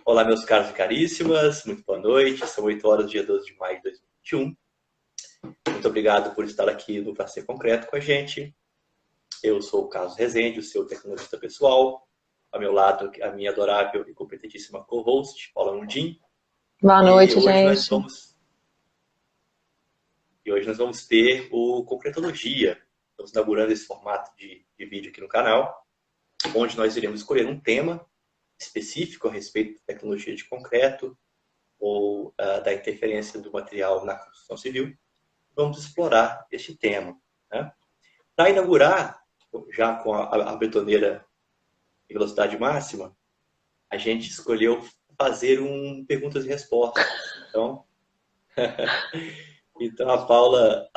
Olá, meus caros e caríssimas, muito boa noite. São 8 horas, dia 12 de maio de 2021. Muito obrigado por estar aqui no Pra Ser Concreto com a gente. Eu sou o Carlos Rezende, o seu tecnologista pessoal. Ao meu lado, a minha adorável e competentíssima co-host, Paula Mundim. Boa noite, Hoje gente. nós vamos ter o Concretologia. Estamos inaugurando esse formato de vídeo aqui no canal, onde nós iremos escolher um tema específico a respeito da tecnologia de concreto ou da interferência do material na construção civil. Vamos explorar este tema, né? Para inaugurar, já com a betoneira em velocidade máxima, a gente escolheu fazer perguntas e respostas. Então a Paula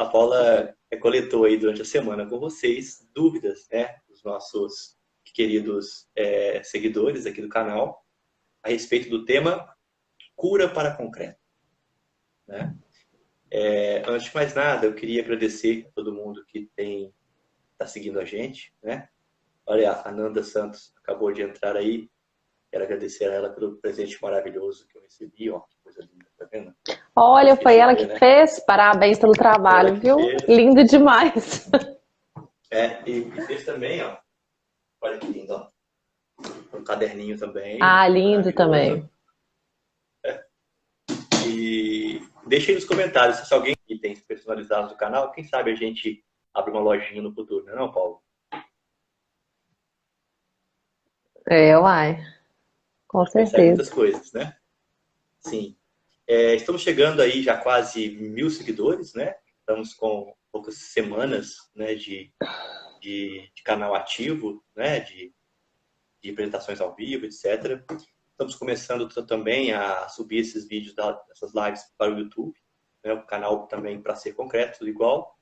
coletou aí durante a semana com vocês dúvidas, né, dos nossos queridos seguidores aqui do canal a respeito do tema cura para concreto, né? Antes de mais nada, eu queria agradecer a todo mundo que está seguindo a gente, né? Olha, a Nanda Santos acabou de entrar aí. Quero agradecer a ela pelo presente maravilhoso que eu recebi. Ó, que coisa linda, tá vendo? Olha, foi ela que né? fez. Parabéns pelo trabalho, viu? Fez. Lindo demais. E fez também, ó. Olha que lindo, ó. Um caderninho também. Ah, lindo também. E deixe aí nos comentários se alguém tem personalizados do canal. Quem sabe a gente abre uma lojinha no futuro, não é não, Paulo? Uai. Com Pensar em certeza. muitas coisas, né? Sim. Estamos chegando aí já quase 1.000 seguidores, né? Estamos com poucas semanas, né, de canal ativo, né? De apresentações ao vivo, etc. Estamos começando também a subir esses vídeos dessas lives para o YouTube, né? O canal também para ser concreto, tudo igual.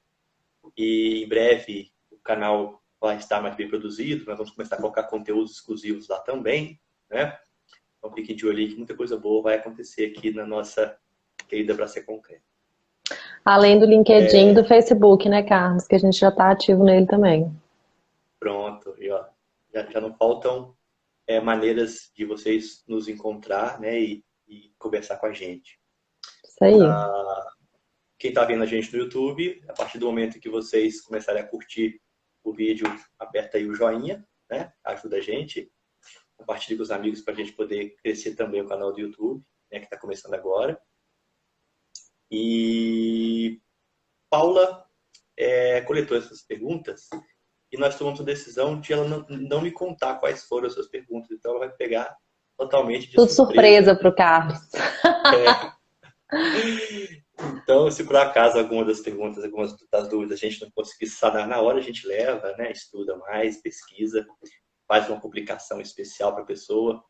E em breve o canal vai estar mais bem produzido, nós vamos começar a colocar conteúdos exclusivos lá também, né? Então fiquem de olho aí que muita coisa boa vai acontecer aqui na nossa querida Pra Ser Concreto. Além do LinkedIn e do Facebook, né, Carlos? Que a gente já está ativo nele também. Pronto, e ó, já não faltam maneiras de vocês nos encontrar, né, e conversar com a gente. Isso aí. Quem está vendo a gente no YouTube, a partir do momento que vocês começarem a curtir o vídeo, aperta aí o joinha, né, ajuda a gente. Compartilhe com os amigos para a gente poder crescer também o canal do YouTube, né, que está começando agora. E Paula coletou essas perguntas e nós tomamos a decisão de ela não me contar quais foram as suas perguntas. Então ela vai pegar totalmente de Tudo surpresa surpresa. pro Carlos. Então, se por acaso alguma das perguntas, algumas das dúvidas a gente não conseguir sanar na hora, a gente leva, né, estuda mais, pesquisa, faz uma publicação especial para a pessoa.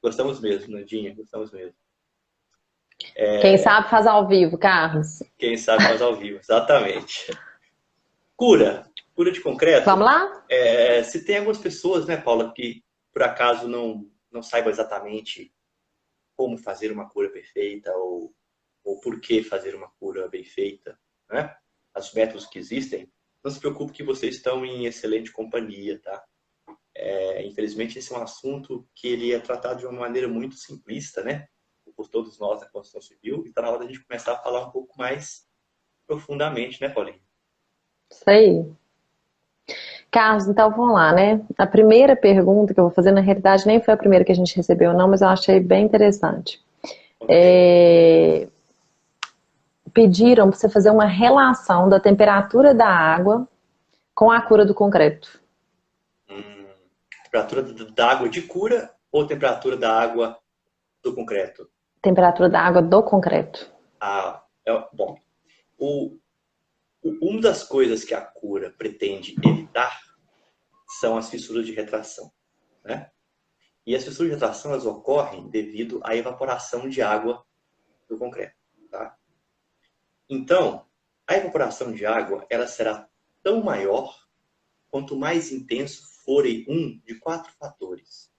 Gostamos mesmo, Nandinha, gostamos mesmo. Quem sabe faz ao vivo, Carlos. Quem sabe faz ao vivo, exatamente. Cura de concreto. Vamos lá? Se tem algumas pessoas, né, Paula, que por acaso não saibam exatamente como fazer uma cura perfeita ou por que fazer uma cura bem feita, né? Os métodos que existem, não se preocupe que vocês estão em excelente companhia, tá? Infelizmente, esse é um assunto que ele é tratado de uma maneira muito simplista, né? Por todos nós na construção civil, e está na hora da gente começar a falar um pouco mais profundamente, né, Paulinho? Isso aí. Carlos, então vamos lá, né? A primeira pergunta que eu vou fazer, na realidade, nem foi a primeira que a gente recebeu, não, mas eu achei bem interessante. Okay. Pediram para você fazer uma relação da temperatura da água com a cura do concreto. Temperatura da água de cura ou temperatura da água do concreto? Temperatura da água do concreto. Bom, uma das coisas que a cura pretende evitar são as fissuras de retração, né? E as fissuras de retração elas ocorrem devido à evaporação de água do concreto, tá? Então, a evaporação de água ela será tão maior quanto mais intenso forem um de 4 fatores: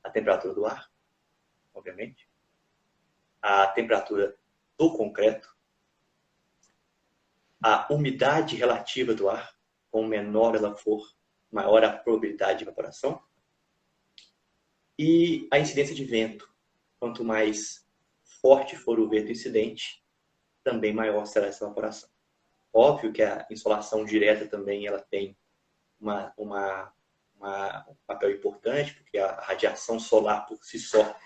a temperatura do ar, obviamente, a temperatura do concreto, a umidade relativa do ar, com menor ela for, maior a probabilidade de evaporação, e a incidência de vento. quanto mais forte for o vento incidente, também maior será essa evaporação. Óbvio que a insolação direta também ela tem um papel importante, porque a radiação solar por si só,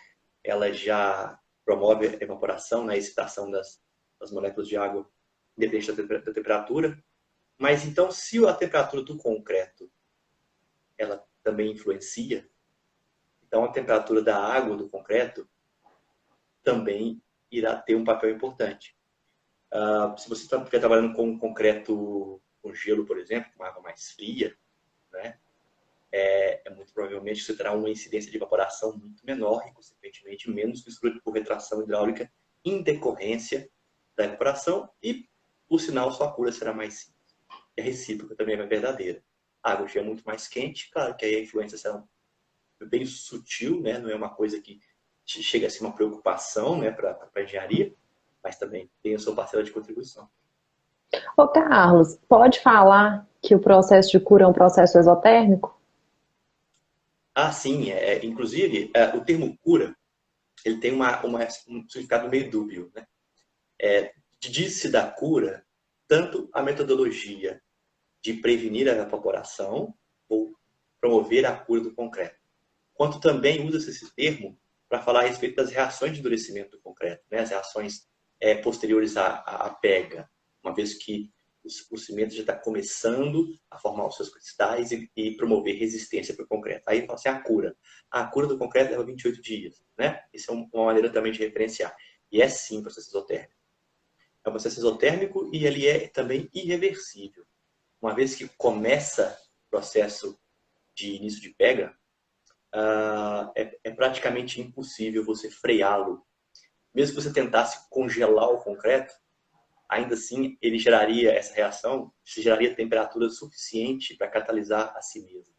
ela já promove a evaporação, né, a excitação das moléculas de água, independente da temperatura. Mas então, se a temperatura do concreto ela também influencia, então a temperatura da água do concreto também irá ter um papel importante. Se você estiver trabalhando com concreto com gelo, por exemplo, com água mais fria, né, muito provavelmente você terá uma incidência de evaporação muito menor e, consequentemente, menos mistura por retração hidráulica em decorrência da evaporação e, por sinal, sua cura será mais simples. E a recíproca também é verdadeira. A água já é muito mais quente, claro que aí a influência será bem sutil, né? Não é uma coisa que chega a ser uma preocupação, né, para a engenharia, mas também tem a sua parcela de contribuição. Ô, Carlos, pode falar que o processo de cura é um processo exotérmico? Sim. Inclusive, o termo cura, ele tem um significado meio dúbio, né? Diz-se da cura tanto a metodologia de prevenir a evaporação ou promover a cura do concreto, quanto também usa-se esse termo para falar a respeito das reações de endurecimento do concreto, né? As reações posteriores à pega, uma vez que o cimento já está começando a formar os seus cristais e promover resistência para o concreto. Aí fala assim, a cura. A cura do concreto leva 28 dias, né? Isso é uma maneira também de referenciar. E é sim um processo exotérmico. É um processo exotérmico e ele é também irreversível. Uma vez que começa o processo de início de pega, é praticamente impossível você freá-lo. Mesmo que você tentasse congelar o concreto, ainda assim ele geraria essa reação, geraria temperatura suficiente para catalisar a si mesmo.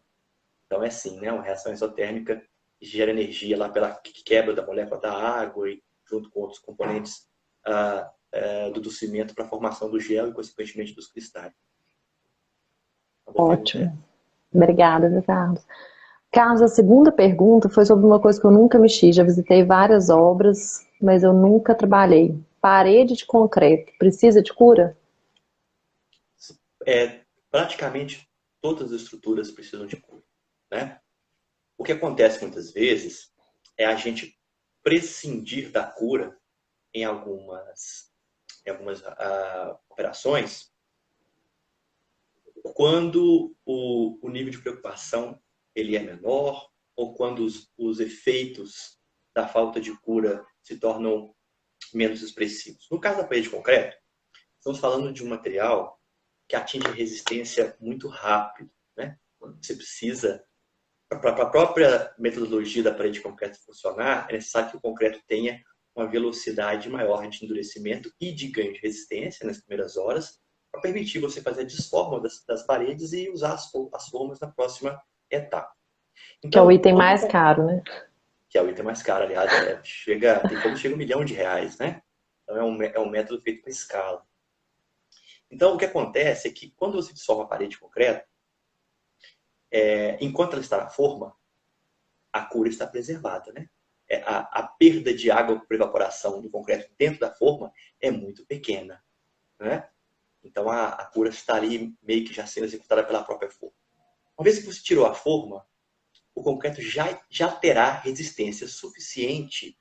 Então é assim, né? Uma reação exotérmica que gera energia lá pela quebra da molécula da água e junto com outros componentes do cimento para a formação do gel e, consequentemente, dos cristais. Ótimo. Obrigada, viu, Carlos? Carlos, a segunda pergunta foi sobre uma coisa que eu nunca mexi. Já visitei várias obras, mas eu nunca trabalhei. Parede de concreto, precisa de cura? Praticamente todas as estruturas precisam de cura, né? O que acontece muitas vezes é a gente prescindir da cura em algumas operações quando o nível de preocupação ele é menor ou quando os efeitos da falta de cura se tornam menos expressivos. No caso da parede de concreto, estamos falando de um material que atinge resistência muito rápido, né? Você precisa, para a própria metodologia da parede de concreto funcionar, é necessário que o concreto tenha uma velocidade maior de endurecimento e de ganho de resistência nas primeiras horas, para permitir você fazer a desforma das paredes e usar as formas na próxima etapa. Então, que é o item mais caro, né? Que é o item mais caro, aliás, tem como chega R$1 milhão, né? Então é um método feito para escala. Então o que acontece é que quando você dissolve a parede de concreto, enquanto ela está na forma, a cura está preservada, né? A perda de água por evaporação do concreto dentro da forma é muito pequena, né? Então a cura está ali meio que já sendo executada pela própria forma. Uma vez que você tirou a forma, o concreto já terá resistência suficiente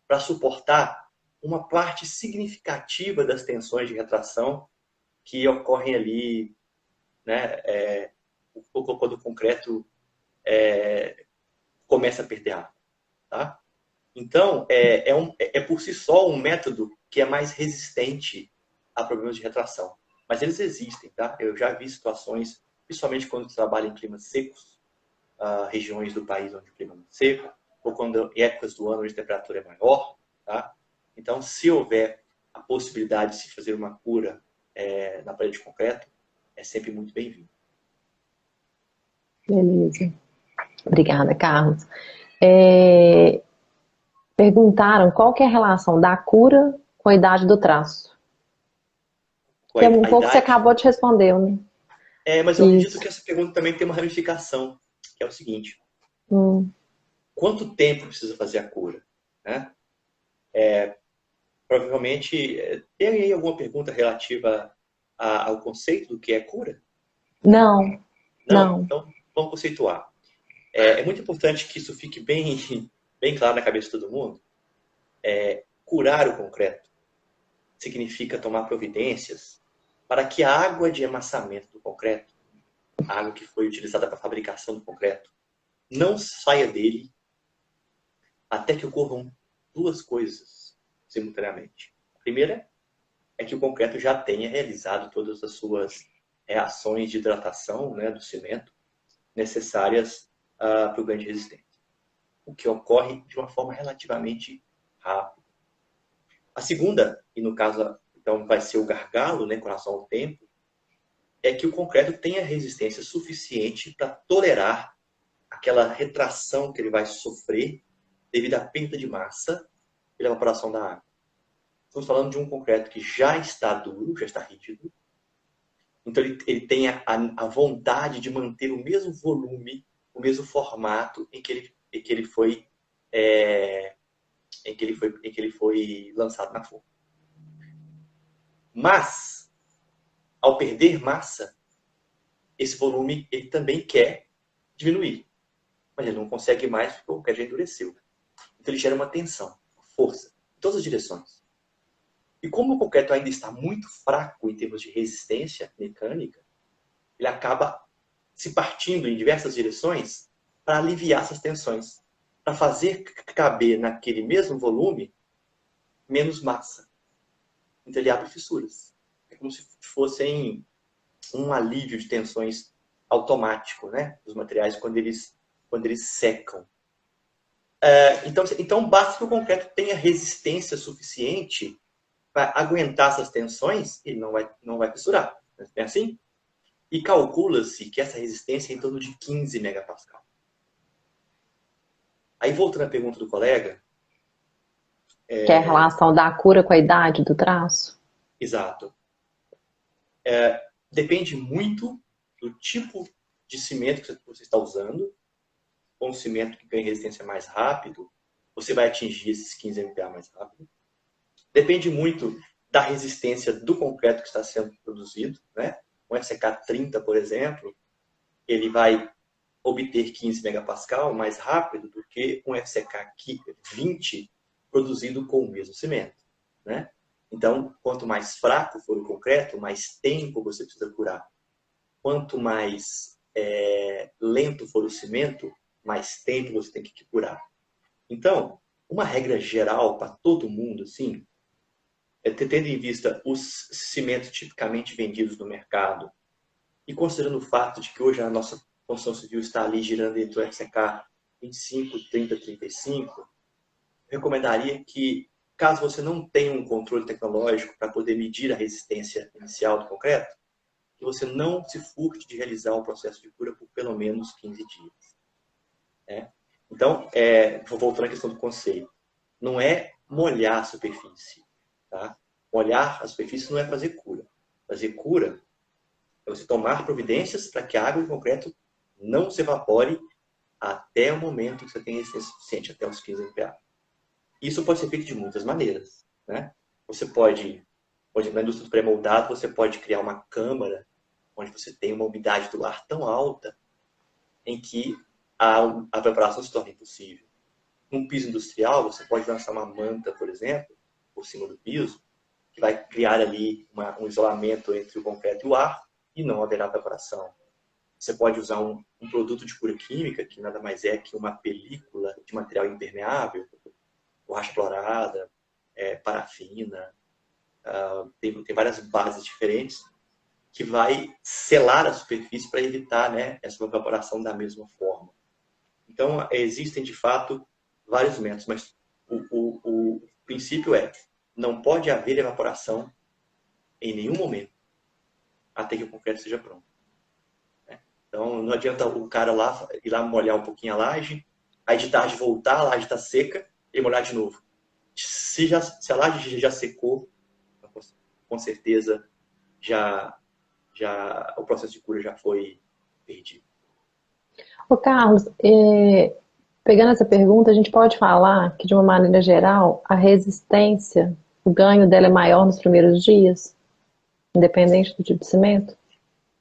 para suportar uma parte significativa das tensões de retração que ocorrem ali, né, quando o concreto começa a perder água. Tá? Então, por si só um método que é mais resistente a problemas de retração. Mas eles existem, tá? Eu já vi situações, principalmente quando se trabalha em climas secos, regiões do país onde o clima é muito seco, ou quando em épocas do ano onde a temperatura é maior, tá? Então, se houver a possibilidade de se fazer uma cura na parede de concreto, é sempre muito bem-vindo. Beleza. Obrigada, Carlos. Perguntaram qual que é a relação da cura com a idade do traço. Que é um pouco que você acabou de responder, né? Mas eu acredito que essa pergunta também tem uma ramificação, que é o seguinte. Quanto tempo precisa fazer a cura? né? Provavelmente, tem aí alguma pergunta relativa ao conceito do que é cura? Não, Não? não. Então, vamos conceituar. É muito importante que isso fique bem, bem claro na cabeça de todo mundo. Curar o concreto significa tomar providências para que a água de amassamento do concreto, a água que foi utilizada para a fabricação do concreto, não saia dele até que ocorram duas coisas simultaneamente. A primeira é que o concreto já tenha realizado todas as suas reações de hidratação, né, do cimento necessárias para o ganho de resistência, o que ocorre de uma forma relativamente rápida. A segunda, e no caso então vai ser o gargalo, né, com relação ao tempo, é que o concreto tenha resistência suficiente para tolerar aquela retração que ele vai sofrer devido à perda de massa pela evaporação da água. Estamos falando de um concreto que já está duro, já está rígido, então ele tem a vontade de manter o mesmo volume, o mesmo formato em que ele foi lançado na forma. Mas, ao perder massa, esse volume ele também quer diminuir. Mas ele não consegue mais porque o concreto já endureceu. Então ele gera uma tensão, uma força, em todas as direções. E como o concreto ainda está muito fraco em termos de resistência mecânica, ele acaba se partindo em diversas direções para aliviar essas tensões, para fazer caber naquele mesmo volume menos massa. Então ele abre fissuras. É como se fossem um alívio de tensões automático, né, dos materiais quando eles secam. Então basta que o concreto tenha resistência suficiente para aguentar essas tensões, ele não vai fissurar. É assim? E calcula-se que essa resistência é em torno de 15 megapascal. Aí, voltando à pergunta do colega. Que é a relação da cura com a idade do traço? Exato. Depende muito do tipo de cimento que você está usando. Com um cimento que ganha resistência mais rápido, você vai atingir esses 15 MPa mais rápido. Depende muito da resistência do concreto que está sendo produzido, né? Um FCK 30, por exemplo, ele vai obter 15 megapascal mais rápido do que um FCK 20 produzido com o mesmo cimento, né? Então, quanto mais fraco for o concreto, mais tempo você precisa curar. Quanto mais lento for o cimento, mais tempo você tem que curar. Então, uma regra geral para todo mundo, assim, tendo em vista os cimentos tipicamente vendidos no mercado e considerando o fato de que hoje a nossa construção civil está ali girando entre o FCK 25, 30, 35, recomendaria que, caso você não tenha um controle tecnológico para poder medir a resistência inicial do concreto, que você não se furte de realizar o processo de cura por pelo menos 15 dias. Né? Então, voltando à questão do conceito, não é molhar a superfície. Tá? Molhar a superfície não é fazer cura. Fazer cura é você tomar providências para que a água do concreto não se evapore até o momento que você tem resistência suficiente, até os 15 MPa. Isso pode ser feito de muitas maneiras. Né? Você pode, na indústria do pré-moldado, você pode criar uma câmara onde você tem uma umidade do ar tão alta em que a evaporação se torna impossível. Num piso industrial, você pode lançar uma manta, por exemplo, por cima do piso, que vai criar ali um isolamento entre o concreto e o ar, e não haverá evaporação. Você pode usar um produto de cura química, que nada mais é que uma película de material impermeável, borracha clorada, parafina, tem várias bases diferentes, que vai selar a superfície para evitar, né, essa evaporação da mesma forma. Então, existem, de fato, vários métodos, mas o princípio não pode haver evaporação em nenhum momento até que o concreto seja pronto. Né? Então, não adianta o cara ir lá molhar um pouquinho a laje, aí de tarde voltar, a laje está seca, e molhar de novo. Se a laje já secou, com certeza o processo de cura já foi perdido. Ô Carlos, Pegando essa pergunta, a gente pode falar que, de uma maneira geral, a resistência, o ganho dela é maior nos primeiros dias, independente do tipo de cimento?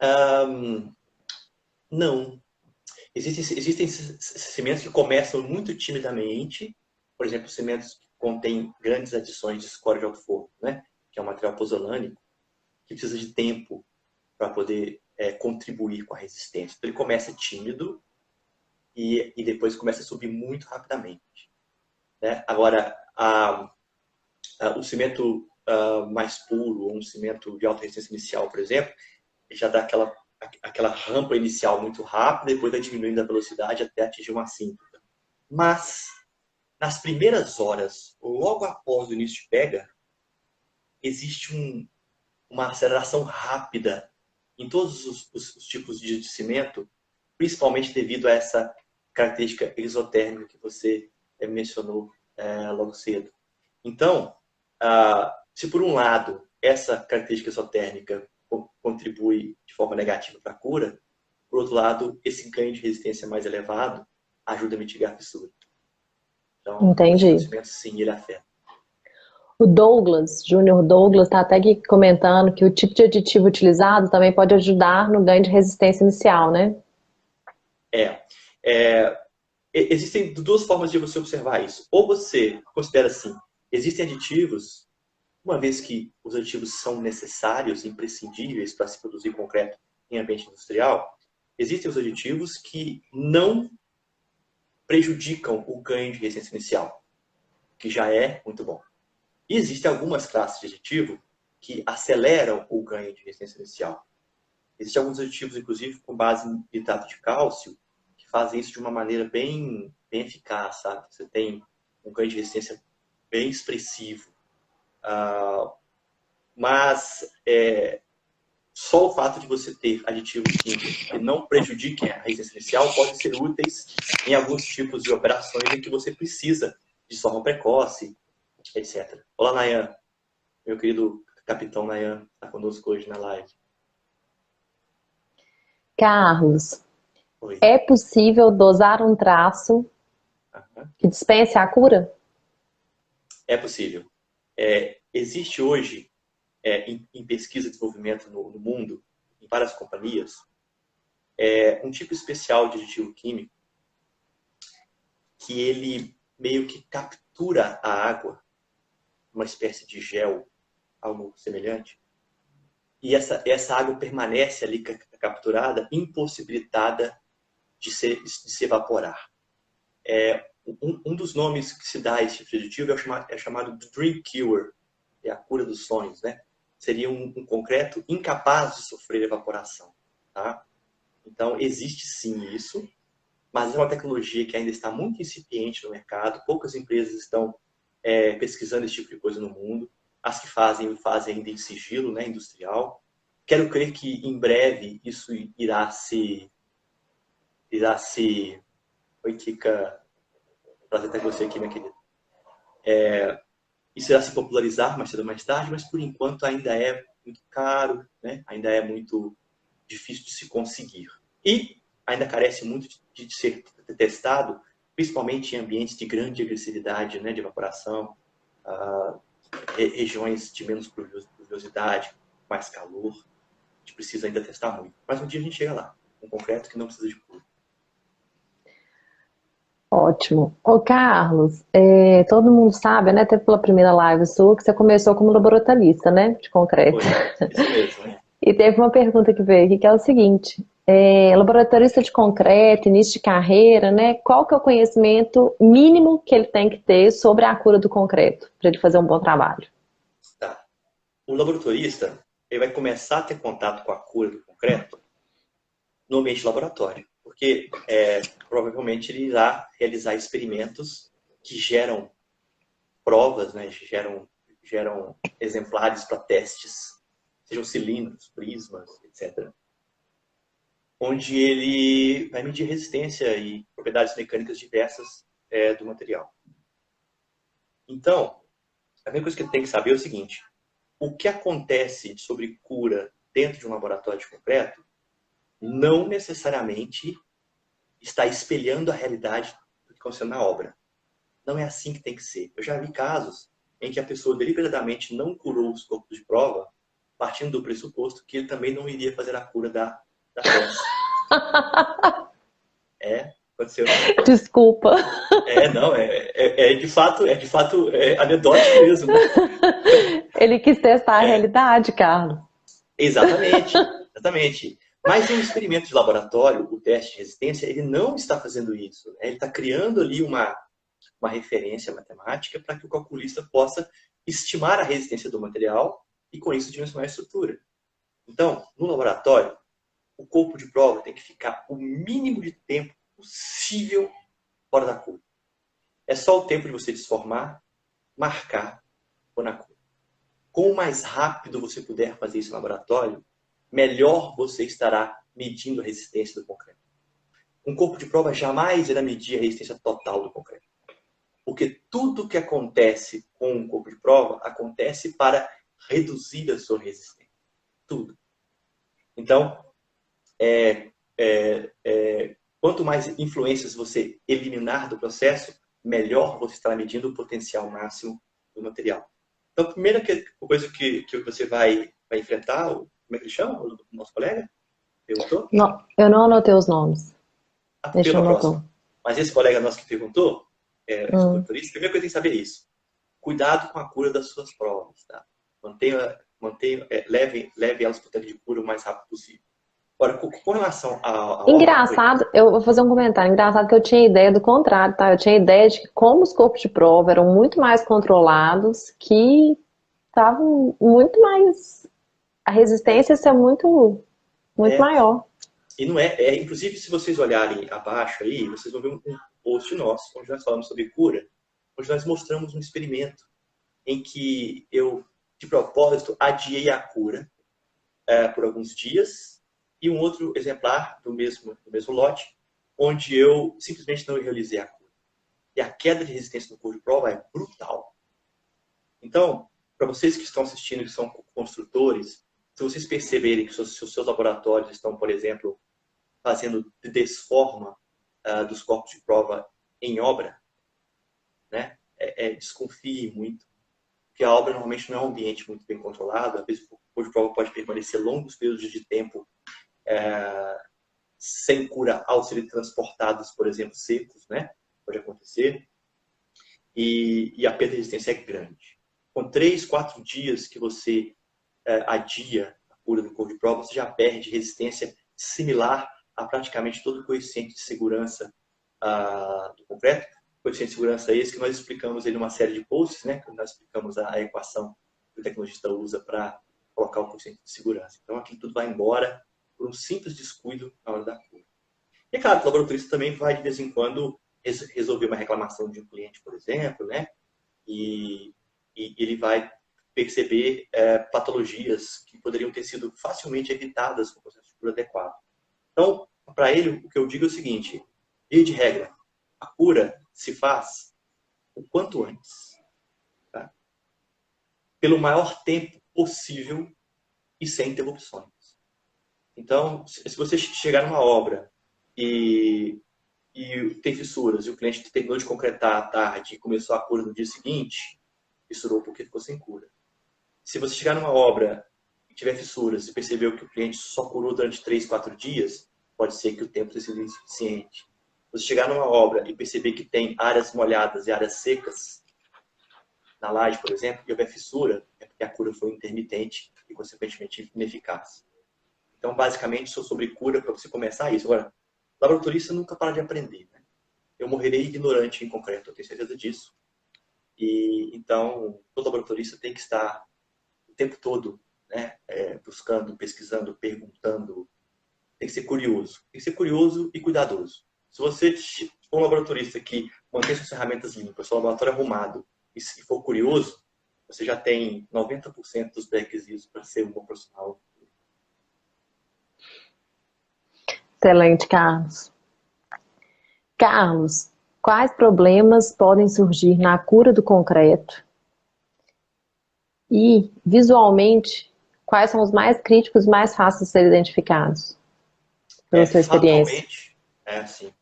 Ahn, não. Existem cimentos que começam muito timidamente, por exemplo, cimentos que contêm grandes adições de scoria de alto forno, né? Que é um material pozolânico, que precisa de tempo para poder contribuir com a resistência. Então, ele começa tímido e depois começa a subir muito rapidamente, né? Agora, o cimento mais puro, ou um cimento de alta resistência inicial, por exemplo, ele já dá aquela rampa inicial muito rápida, depois vai diminuindo a velocidade até atingir uma assíntota. Mas, nas primeiras horas, logo após o início de pega, existe uma aceleração rápida em todos os tipos de cimento, principalmente devido a essa característica exotérmica que você mencionou logo cedo. Então, se por um lado essa característica exotérmica contribui de forma negativa para a cura, por outro lado, esse ganho de resistência mais elevado ajuda a mitigar a fissura. Então, alguns tipos de Entendi. cimento, sim, ele afeta. O Douglas, Júnior Douglas, está até aqui comentando que o tipo de aditivo utilizado também pode ajudar no ganho de resistência inicial, né? É, é, existem duas formas de você observar isso. Ou você considera assim, existem aditivos, uma vez que os aditivos são necessários, imprescindíveis para se produzir concreto em ambiente industrial, existem os aditivos que não prejudicam o ganho de resistência inicial, que já é muito bom. E existem algumas classes de aditivo que aceleram o ganho de resistência inicial. Existem alguns aditivos, inclusive, com base em nitrato de cálcio, que fazem isso de uma maneira bem eficaz, sabe? Você tem um ganho de resistência bem expressivo. Mas só o fato de você ter aditivos químicos que não prejudiquem a resistência inicial pode ser úteis em alguns tipos de operações em que você precisa de socorro precoce, etc. Olá, Nayan. Meu querido capitão Nayan está conosco hoje na live. Carlos, Oi. é possível dosar um traço que dispense a cura? É possível. Existe hoje, em pesquisa e desenvolvimento no mundo, em várias companhias, um tipo especial de aditivo químico que ele meio que captura a água, uma espécie de gel, algo semelhante, e essa água permanece ali capturada, impossibilitada de se evaporar. Um dos nomes que se dá a esse tipo de aditivo é chamado de Dream Cure, é a cura dos sonhos, né? Seria um concreto incapaz de sofrer evaporação, tá? Então, existe sim isso, mas é uma tecnologia que ainda está muito incipiente no mercado, poucas empresas estão pesquisando esse tipo de coisa no mundo, as que fazem ainda em sigilo, né, industrial. Quero crer que em breve isso irá se. Oi, Kika, prazer ter você aqui, minha querida. Isso irá se popularizar mais cedo ou mais tarde, mas por enquanto ainda é muito caro, né? Ainda é muito difícil de se conseguir. E ainda carece muito de ser testado, principalmente em ambientes de grande agressividade, né, de evaporação, regiões de menos pluviosidade, mais calor. A gente precisa ainda testar muito. Mas um dia a gente chega lá, um concreto que não precisa de cura. Ótimo. Ô, Carlos, todo mundo sabe, né, até pela primeira live sua, que você começou como laboratorista, né, de concreto. Foi, isso mesmo, né? E teve uma pergunta que veio aqui, que é o seguinte, laboratorista de concreto, início de carreira, né, qual que é o conhecimento mínimo que ele tem que ter sobre a cura do concreto, para ele fazer um bom trabalho? Tá. O laboratorista ele vai começar a ter contato com a cura do concreto no ambiente de laboratório, porque provavelmente ele irá realizar experimentos que geram provas, né, geram exemplares para testes, sejam cilindros, prismas, etc., onde ele vai medir resistência e propriedades mecânicas diversas do material. Então, a primeira coisa que ele tem que saber é o seguinte: o que acontece sobre cura dentro de um laboratório de concreto não necessariamente está espelhando a realidade do que acontecendo na obra. Não é assim que tem que ser. Eu já vi casos em que a pessoa deliberadamente não curou os corpos de prova, partindo do pressuposto que ele também não iria fazer a cura da peça. Aconteceu nessa peça. Desculpa. Não, de fato anedótico mesmo, né? Ele quis testar a realidade, Carlos. Exatamente, exatamente. Mas em um experimento de laboratório, o teste de resistência, ele não está fazendo isso, né? Ele está criando ali uma referência matemática para que o calculista possa estimar a resistência do material e, com isso, dimensionar a estrutura. Então, no laboratório, o corpo de prova tem que ficar o mínimo de tempo possível fora da cura. É só o tempo de você desformar, marcar ou na cura. Quanto mais rápido você puder fazer isso no laboratório, melhor você estará medindo a resistência do concreto. Um corpo de prova jamais irá medir a resistência total do concreto. Porque tudo que acontece com um corpo de prova acontece para reduzir a sua resistência. Tudo. Então, quanto mais influências você eliminar do processo, melhor você estará medindo o potencial máximo do material. Então, a primeira coisa que você vai enfrentar, como é que ele chama? O nosso colega? Perguntou? Não, eu não anotei os nomes. Deixa eu anotar. Mas esse colega nosso que perguntou, estruturista, a primeira coisa que tem que saber é isso. Cuidado com a cura das suas provas, tá? Leve elas para o tempo de cura o mais rápido possível. Agora, com relação a engraçado, eu vou fazer um comentário. Engraçado que eu tinha ideia do contrário, tá? Eu tinha ideia de que como os corpos de prova eram muito mais controlados, que estavam muito mais... A resistência ia ser muito maior. E não inclusive, se vocês olharem abaixo aí, vocês vão ver um post nosso, onde nós falamos sobre cura, onde nós mostramos um experimento em que eu, de propósito, adiei a cura por alguns dias, e um outro exemplar do mesmo lote, onde eu simplesmente não realizei a cura. E a queda de resistência no corpo de prova é brutal. Então, para vocês que estão assistindo, que são construtores, se vocês perceberem que os seus laboratórios estão, por exemplo, fazendo desforma dos corpos de prova em obra, né? Desconfie muito, porque a obra normalmente não é um ambiente muito bem controlado. Às vezes o corpo de prova pode permanecer longos períodos de tempo sem cura ao serem transportados, por exemplo, secos, né? Pode acontecer. E a perda de resistência é grande. Com 3, 4 dias que você adia a cura do corpo de prova, você já perde resistência similar a praticamente todo o coeficiente de segurança do concreto. O coeficiente de segurança é esse que nós explicamos em uma série de posts, né? Quando nós explicamos a equação que o tecnologista usa para colocar o coeficiente de segurança. Então, aqui tudo vai embora por um simples descuido na hora da cura. E, é claro, o laboratorista também vai, de vez em quando, resolver uma reclamação de um cliente, por exemplo, né? E ele vai perceber patologias que poderiam ter sido facilmente evitadas com o processo de cura adequado. Então, para ele, o que eu digo é o seguinte: via de regra, a cura se faz o quanto antes, tá? Pelo maior tempo possível e sem interrupções. Então, se você chegar numa obra e tem fissuras e o cliente terminou de concretar à tarde e começou a cura no dia seguinte, fissurou porque ficou sem cura. Se você chegar numa obra e tiver fissuras e percebeu que o cliente só curou durante 3, 4 dias, pode ser que o tempo tenha sido insuficiente. Se você chegar numa obra e perceber que tem áreas molhadas e áreas secas, na laje, por exemplo, e houver fissura, é porque a cura foi intermitente e, consequentemente, ineficaz. Então, basicamente, sou sobre cura para você começar isso. Agora, laboratorista nunca para de aprender, né? Eu morrerei ignorante em concreto, eu tenho certeza disso. E então, todo laboratorista tem que estar o tempo todo, né, buscando, pesquisando, perguntando. Tem que ser curioso. Tem que ser curioso e cuidadoso. Se você for um laboratorista que mantém suas ferramentas limpas, seu laboratório arrumado e for curioso, você já tem 90% dos pré-requisitos para ser um bom profissional. Excelente, Carlos. Carlos, quais problemas podem surgir na cura do concreto? E, visualmente, quais são os mais críticos e mais fáceis de serem identificados? Pela sua experiência. Fatalmente, assim.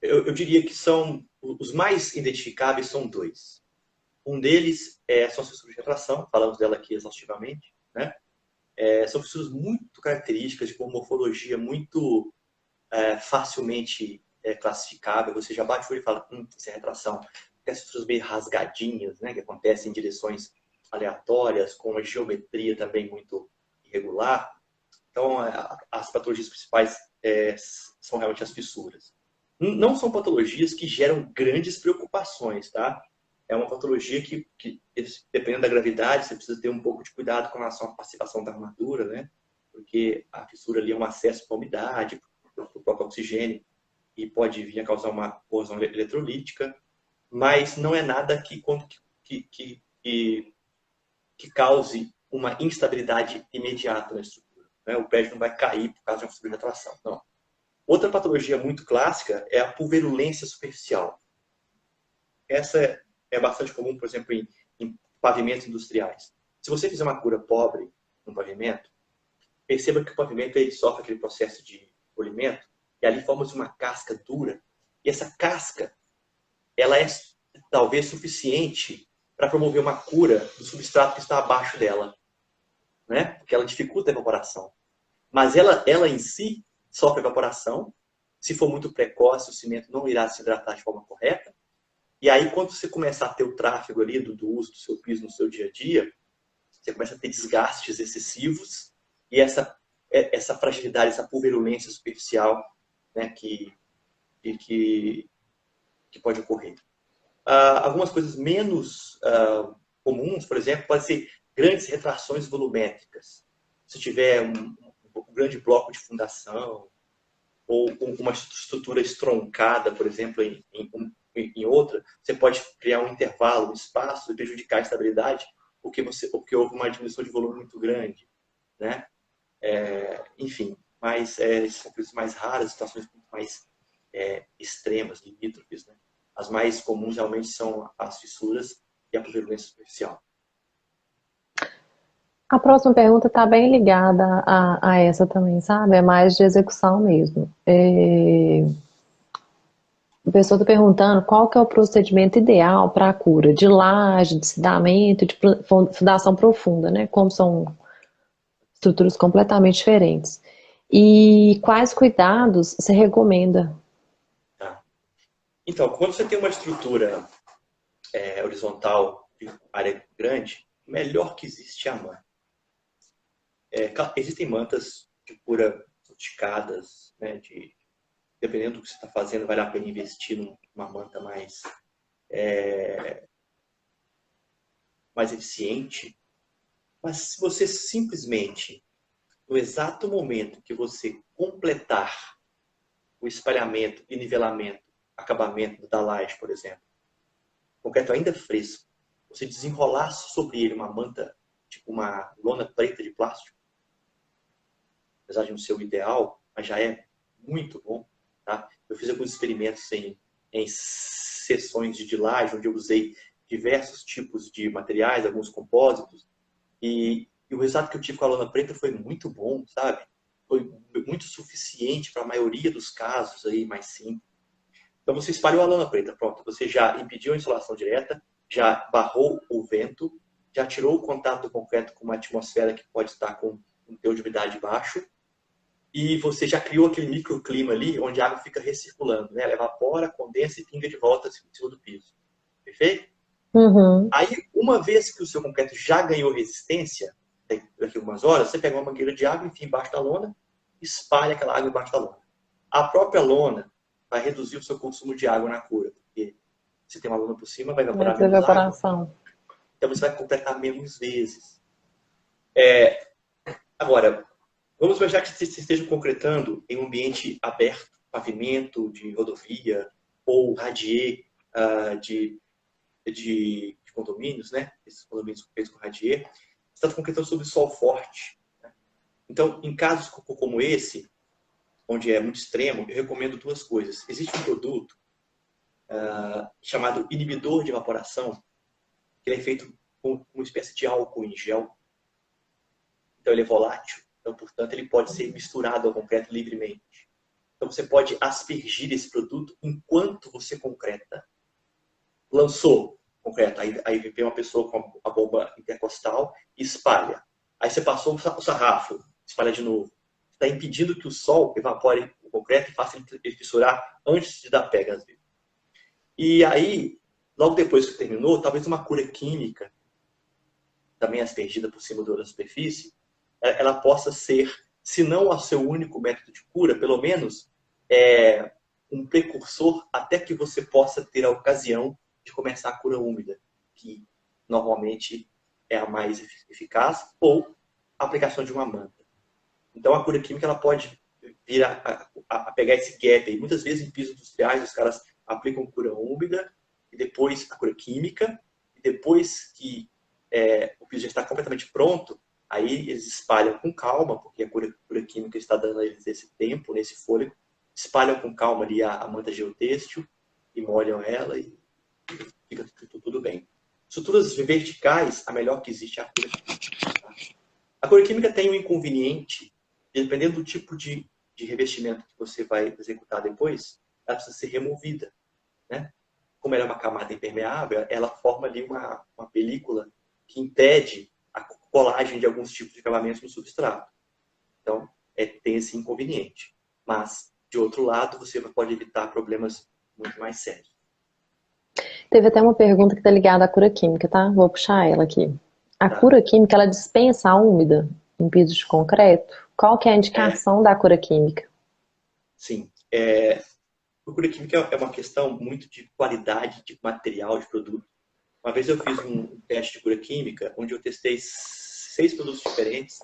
eu diria que são os mais identificáveis são dois. Um deles são as fissuras de retração, falamos dela aqui exaustivamente, né? São fissuras muito características, de uma morfologia muito facilmente classificável. Você já bate o olho e fala, isso é retração. Tem as fissuras meio rasgadinhas, né? Que acontecem em direções aleatórias, com uma geometria também muito irregular. Então, as patologias principais são realmente as fissuras. Não são patologias que geram grandes preocupações, tá? É uma patologia que, dependendo da gravidade, você precisa ter um pouco de cuidado com relação à passivação da armadura, né? Porque a fissura ali é um acesso para a umidade, para o próprio oxigênio, e pode vir a causar uma corrosão eletrolítica, mas não é nada que cause uma instabilidade imediata na estrutura, né? O prédio não vai cair por causa de uma fissura de retração, não. Outra patologia muito clássica é a pulverulência superficial. Essa é bastante comum, por exemplo, em pavimentos industriais. Se você fizer uma cura pobre no pavimento, perceba que o pavimento ele sofre aquele processo de polimento e ali forma-se uma casca dura. E essa casca, ela é talvez suficiente para promover uma cura do substrato que está abaixo dela, né? Porque ela dificulta a evaporação. Mas ela em si sofre evaporação. Se for muito precoce, o cimento não irá se hidratar de forma correta. E aí, quando você começar a ter o tráfego ali do uso do seu piso no seu dia a dia, você começa a ter desgastes excessivos e essa fragilidade, essa pulverulência superficial, né, que pode ocorrer. Algumas coisas menos comuns, por exemplo, pode ser grandes retrações volumétricas. Se tiver um grande bloco de fundação ou uma estrutura estroncada, por exemplo, em outra, você pode criar um intervalo, um espaço e prejudicar a estabilidade porque houve uma diminuição de volume muito grande, né? Enfim, mas são coisas mais raras, situações muito mais extremas, limítrofes, né? As mais comuns realmente são as fissuras e a pulverulência superficial. A próxima pergunta está bem ligada a essa também, sabe? É mais de execução mesmo. A pessoa está perguntando qual que é o procedimento ideal para a cura de laje, de cidamento, de fundação profunda, né? Como são estruturas completamente diferentes. E quais cuidados você recomenda? Tá. Então, quando você tem uma estrutura horizontal de área grande, o melhor que existe é a manta. Existem mantas de cura sofisticadas, né? Dependendo do que você está fazendo, vale a pena investir numa manta mais eficiente. Mas se você simplesmente, no exato momento que você completar o espalhamento e nivelamento, acabamento da laje, por exemplo, o concreto ainda fresco, você desenrolar sobre ele uma manta, tipo uma lona preta de plástico, apesar de não ser o ideal, mas já é muito bom. Tá? Eu fiz alguns experimentos em sessões de laje, onde eu usei diversos tipos de materiais, alguns compósitos, e o resultado que eu tive com a lona preta foi muito bom, sabe? Foi muito suficiente para a maioria dos casos aí mais simples. Então você espalhou a lona preta, pronto, você já impediu a insolação direta, já barrou o vento, já tirou o contato do concreto com uma atmosfera que pode estar com um teor de umidade baixo, e você já criou aquele microclima ali, onde a água fica recirculando, né? Ela evapora, condensa e pinga de volta em cima do piso. Perfeito? Uhum. Aí, uma vez que o seu concreto já ganhou resistência, daqui a algumas horas, você pega uma mangueira de água, enfim, embaixo da lona, espalha aquela água embaixo da lona. A própria lona vai reduzir o seu consumo de água na cura, porque se tem uma lona por cima, vai evaporar Essa menos água, evaporação. então você vai completar menos vezes. Agora, vamos imaginar que você esteja concretando em um ambiente aberto, pavimento de rodovia ou radier de condomínios, né? Esses condomínios feitos com radier. Você está concretando sob sol forte. Né? Então, em casos como esse, onde é muito extremo, eu recomendo duas coisas. Existe um produto chamado inibidor de evaporação, que ele é feito com uma espécie de álcool em gel. Então, ele é volátil. Então, portanto, ele pode ser misturado ao concreto livremente. Então você pode aspergir esse produto enquanto você concreta. Lançou concreto, aí vem uma pessoa com a bomba intercostal e espalha. Aí você passou o sarrafo, espalha de novo. Está impedindo que o sol evapore o concreto e faça ele fissurar antes de dar pega, às vezes. E aí, logo depois que terminou, talvez uma cura química, também aspergida por cima da superfície, ela possa ser, se não o seu único método de cura, pelo menos um precursor até que você possa ter a ocasião de começar a cura úmida, que normalmente é a mais eficaz, ou a aplicação de uma manta. Então, a cura química ela pode vir a pegar esse gap aí. Muitas vezes, em pisos industriais, os caras aplicam cura úmida, e depois a cura química, e depois que o piso já está completamente pronto, aí eles espalham com calma, porque a cura química está dando a eles esse tempo, nesse fôlego, espalham com calma ali a manta geotêxtil, e molham ela, e fica tudo bem. Estruturas verticais, a melhor que existe é a cura química. Tá? A cura química tem um inconveniente, dependendo do tipo de revestimento que você vai executar depois, ela precisa ser removida. Né? Como ela é uma camada impermeável, ela forma ali uma película que impede a colagem de alguns tipos de acabamentos no substrato. Então, tem esse inconveniente. Mas, de outro lado, você pode evitar problemas muito mais sérios. Teve até uma pergunta que está ligada à cura química, tá? Vou puxar ela aqui. A cura química, ela dispensa a úmida em pisos de concreto? Qual que é a indicação da cura química? Sim. A cura química é uma questão muito de qualidade de material, de produto. Uma vez eu fiz um teste de cura química, onde eu testei 6 produtos diferentes.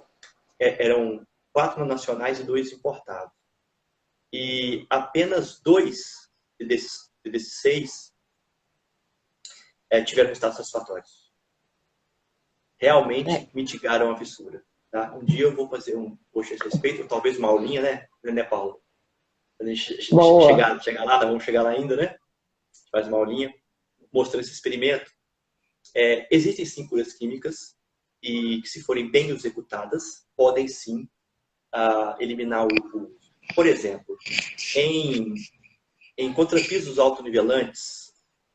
Eram 4 nacionais e 2 importados. E apenas 2 desses 6 tiveram resultados satisfatórios. Realmente mitigaram a fissura. Tá? Um dia eu vou fazer um post a esse respeito, ou talvez uma aulinha, né, Paulo? Quando a gente chegar lá, vamos chegar lá ainda, né? A gente faz uma aulinha mostrando esse experimento. Existem sim curas químicas e que, se forem bem executadas, podem sim eliminar o. Por exemplo, em contrapisos autonivelantes,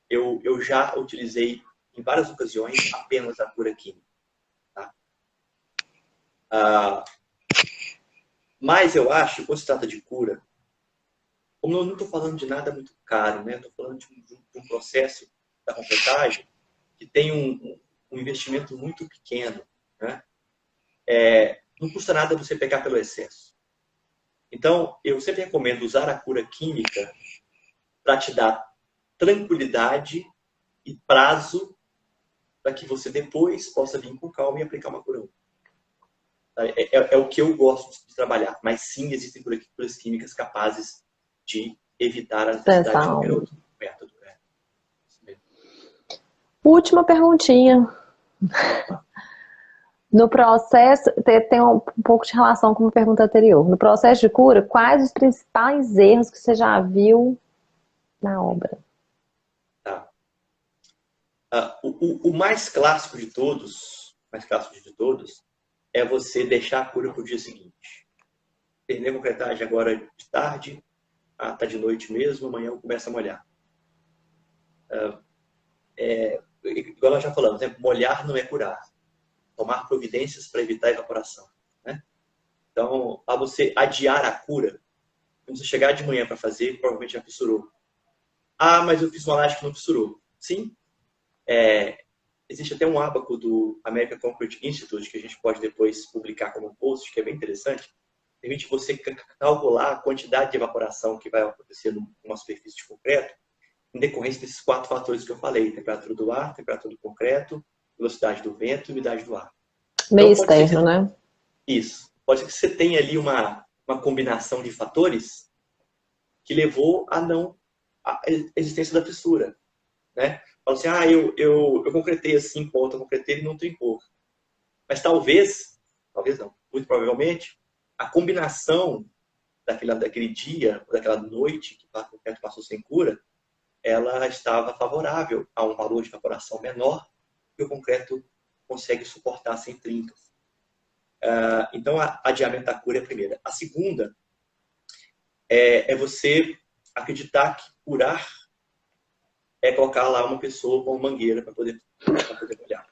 eu já utilizei em várias ocasiões apenas a cura química. Tá? Mas eu acho, quando se trata de cura, como eu não estou falando de nada muito caro, né? Estou falando de um processo da concretagem que tem um investimento muito pequeno, né? Não custa nada você pegar pelo excesso. Então, eu sempre recomendo usar a cura química para te dar tranquilidade e prazo para que você depois possa vir com calma e aplicar uma cura. É o que eu gosto de trabalhar. Mas sim, existem curas químicas capazes de evitar a necessidade de qualquer outro método. Última perguntinha. No processo, tem um pouco de relação com a pergunta anterior. No processo de cura, quais os principais erros que você já viu na obra? Tá. O mais clássico de todos, é você deixar a cura para o dia seguinte. Terminei a concretagem agora de tarde, tá de noite mesmo, amanhã eu começo a molhar. Igual nós já falamos, né? Molhar não é curar. Tomar providências para evitar a evaporação. Né? Então, a você adiar a cura, quando você chegar de manhã para fazer, provavelmente já fissurou. Ah, mas eu fiz uma laje que não fissurou. Sim. Existe até um ábaco do American Concrete Institute, que a gente pode depois publicar como post, que é bem interessante. Permite você calcular a quantidade de evaporação que vai acontecer numa superfície de concreto, em decorrência desses 4 fatores que eu falei: temperatura do ar, temperatura do concreto, velocidade do vento e umidade do ar. Meio então, externo, né? Isso. Pode ser que você tenha ali uma combinação de fatores que levou à existência da fissura. Né? Fala assim, eu concretei assim, ponta, concretei e não trincou. Mas talvez não, muito provavelmente, a combinação daquele dia, daquela noite que o concreto passou sem cura, ela estava favorável a um valor de evaporação menor que o concreto consegue suportar sem trincas. Então, adiamento da cura é a primeira. A segunda é você acreditar que curar é colocar lá uma pessoa com uma mangueira para poder molhar.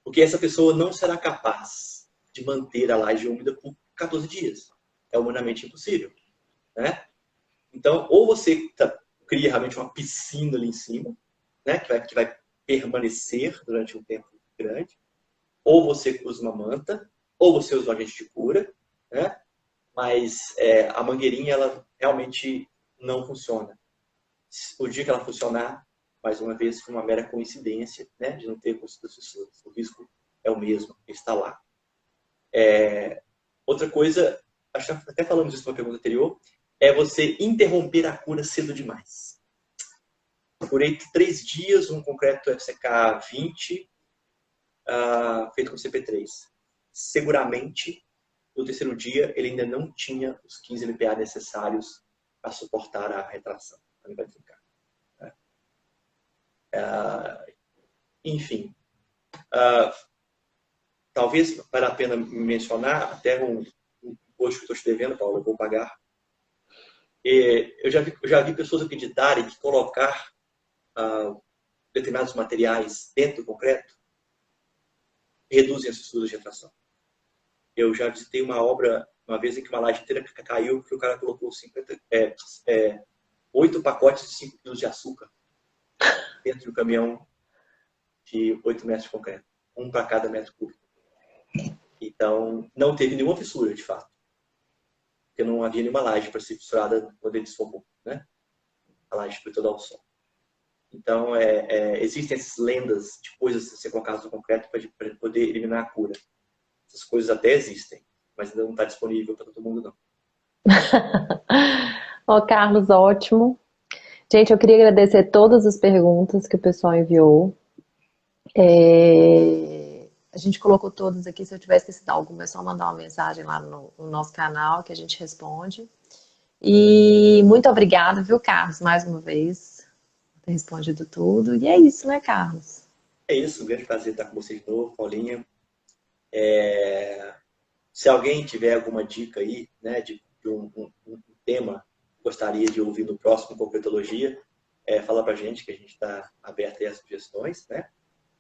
Porque essa pessoa não será capaz de manter a laje úmida por 14 dias. É humanamente impossível, né? Então, ou você cria realmente uma piscina ali em cima, né? Que vai permanecer durante um tempo grande, ou você usa uma manta, ou você usa um agente de cura, né? Mas a mangueirinha, ela realmente não funciona. O dia que ela funcionar, mais uma vez, foi uma mera coincidência, né, de não ter construído fissuras. O risco é o mesmo, está lá. Outra coisa, acho que até falamos isso na pergunta anterior, é você interromper a cura cedo demais. Curei 3 dias um concreto FCK 20, feito com CP3. Seguramente, no terceiro dia, ele ainda não tinha os 15 MPa necessários para suportar a retração. Ele vai ficar. Enfim, talvez valha a pena mencionar até um post que estou te devendo, Paulo, eu vou pagar. Eu já vi pessoas acreditarem que colocar determinados materiais dentro do concreto reduzem as fissuras de retração. Eu já visitei uma obra, uma vez em que uma laje inteira caiu, porque o cara colocou 8 pacotes de 5 quilos de açúcar dentro do caminhão de 8 metros de concreto. Um para cada metro cúbico. Então, não teve nenhuma fissura, de fato. Porque não havia nenhuma laje para ser fissurada quando ele desfocou, né? A laje foi toda ao sol. Então, existem essas lendas de coisas a ser colocadas no concreto para poder eliminar a cura. Essas coisas até existem, mas ainda não está disponível para todo mundo, não. Ô, Carlos, ótimo. Gente, eu queria agradecer todas as perguntas que o pessoal enviou. A gente colocou todas aqui. Se eu tiver esquecido alguma, é só mandar uma mensagem lá no nosso canal que a gente responde. E muito obrigada, viu, Carlos, mais uma vez, por ter respondido tudo. E é isso, né, Carlos? É isso, um grande prazer estar com vocês de novo, Paulinha. Se alguém tiver alguma dica aí, né, de um tema que gostaria de ouvir no próximo Concretologia, fala pra gente, que a gente está aberto aí às sugestões, né?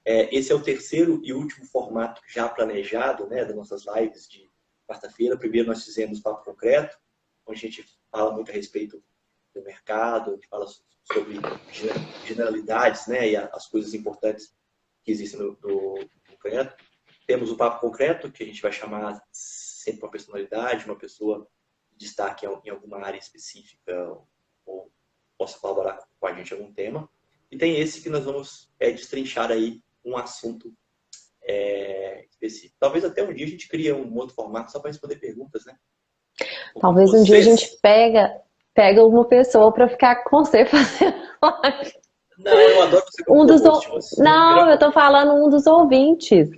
Esse é o terceiro e último formato já planejado, né, das nossas lives de quarta-feira. Primeiro nós fizemos Papo Concreto, onde a gente fala muito a respeito do mercado, a gente fala sobre generalidades, né, e as coisas importantes que existem no concreto. Temos o Papo Concreto, que a gente vai chamar sempre uma personalidade, uma pessoa de destaque em alguma área específica ou possa colaborar com a gente em algum tema. E tem esse que nós vamos destrinchar aí um assunto específico. Talvez até um dia a gente crie um outro formato só para responder perguntas, né? Talvez um dia a gente pega uma pessoa para ficar com você fazendo live. Não, eu adoro você como host. Não, eu tô falando um dos ouvintes.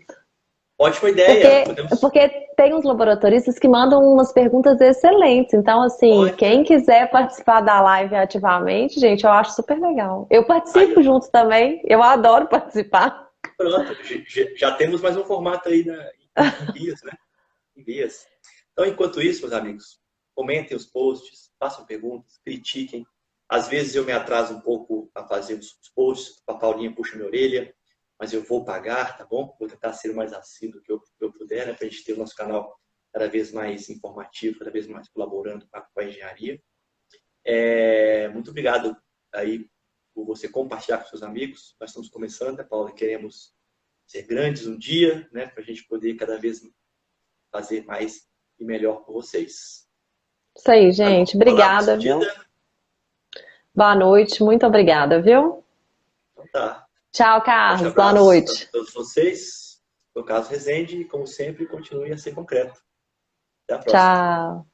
Ótima ideia. Porque tem uns laboratoristas que mandam umas perguntas excelentes. Então, assim, quem quiser participar da live ativamente, gente, eu acho super legal. Eu participo junto também. Eu adoro participar. Pronto, já temos mais um formato aí em vias, né? Em vias. Então, enquanto isso, meus amigos, comentem os posts, façam perguntas, critiquem. Às vezes eu me atraso um pouco a fazer os posts, a Paulinha puxa minha orelha, mas eu vou pagar, tá bom? Vou tentar ser o mais assíduo que eu puder, né? Para a gente ter o nosso canal cada vez mais informativo, cada vez mais colaborando com a engenharia. Muito obrigado aí por você compartilhar com seus amigos. Nós estamos começando, né, Paula? Queremos ser grandes um dia, né? Para a gente poder cada vez fazer mais e melhor por vocês. Isso aí, gente. Obrigada, viu? Boa noite. Muito obrigada, viu? Então tá. Tchau, Carlos. Boa noite. A todos vocês. No caso, Resende, como sempre, continue a ser concreto. Até a próxima. Tchau.